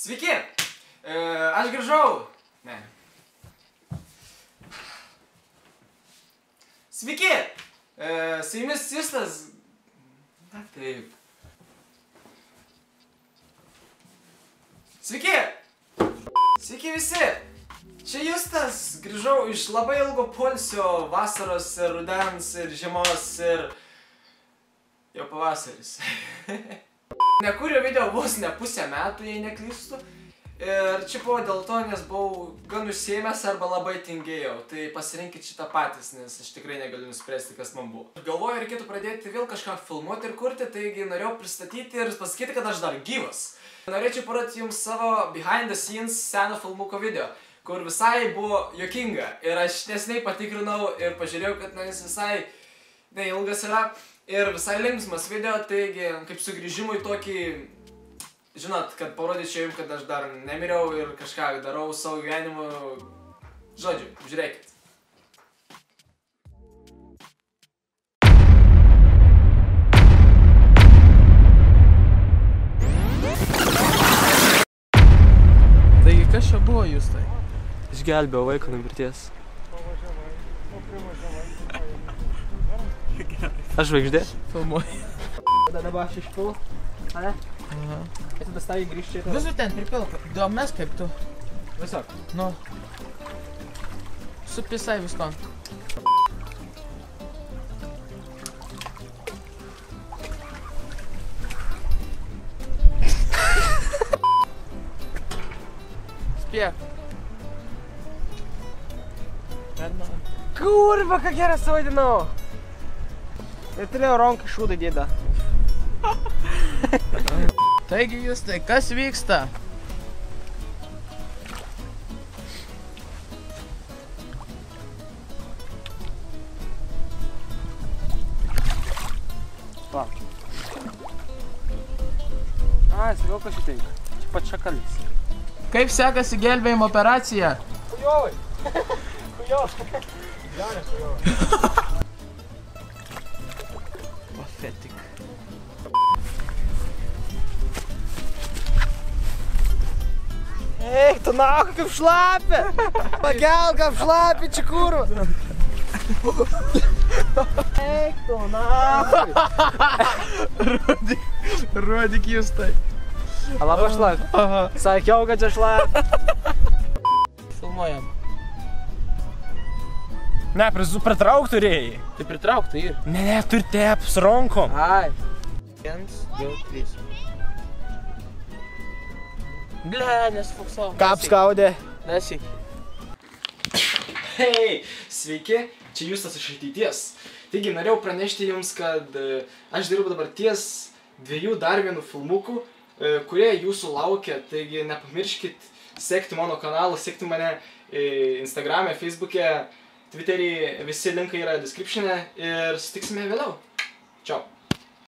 Sveiki! Aš grįžau. Ne. Sveiki! Su jumis Justas. Na taip. Sveiki! Sveiki visi! Čia Justas. Grįžau iš labai ilgo poilsio, vasaros ir rudens ir žiemos ir jau pavasaris. Nekūriau video vos ne pusę metų, jei neklystu. Ir čia buvo dėl to, nes buvau gan užsiėmęs arba labai tingėjau. Tai pasirinkit šitą patys, nes aš tikrai negaliu nuspręsti, kas man buvo. Galvoju, reikėtų pradėti vėl kažką filmuoti ir kurti, taigi norėjau pristatyti ir pasakyti, kad aš dar gyvas. Norėčiau parodyti jums savo behind the scenes seno filmuko video, kur visai buvo juokinga. Ir aš neseniai patikrinau ir pažiūrėjau, kad jis visai neilgas yra. Ir visai linksmas video, taigi kaip sugrįžimui tokį, žinot, kad parodyčiau jums, kad aš dar nemiriau ir kažką darau savo gyvenimu. Žodžiu, žiūrėkit. Taigi, kas čia buvo, Justai? Išgelbėjau vaiką nuo mirties. Aš žvaigždė? Filmuoji. Dabar aš išpilu, ane? Aha. Ir tada staviai grįžti. Visur ten pripilk. Mes kaip tu. Visok. Nu. Supisai visko. Spėk. Kurva, ką gerą suvaidinau! Ir turėjau ranką šūdą dėdą. Taigi, Justai, kas vyksta? Va. Ai, sakiau, kas šitai. Čia pat šakalis. Kaip sekasi gelbėjimo operacija? Kujovai! Kujovai! Gerai, kujovai. Pathetic. Eik, tu nauka kaip šlapė! Pakelk kaip šlapė, čia kurva! Eik, tu nauka! Rodyk, Justai. Labai šlapė. Aha. Sakiau, kad čia šlapė. Filmuojam. Ne, pritrauk turėjai. Tai pritrauk, tai ir. Ne, turi tep su rankom. Ai. 1, 2, 3. Ble, nesfoksavo. Ką apskaudė? Nesik. Hei, sveiki, čia Justas iš ateities. Taigi norėjau pranešti jums, kad aš dirbu dabar ties 2 dar vienų filmukų, kurie jūsų laukia. Taigi nepamirškit sekti mano kanalą, sekti mane Instagram'e, Facebook'e, Twitter'y, visi linkai yra description'e ir susitiksime vėliau. Čiau.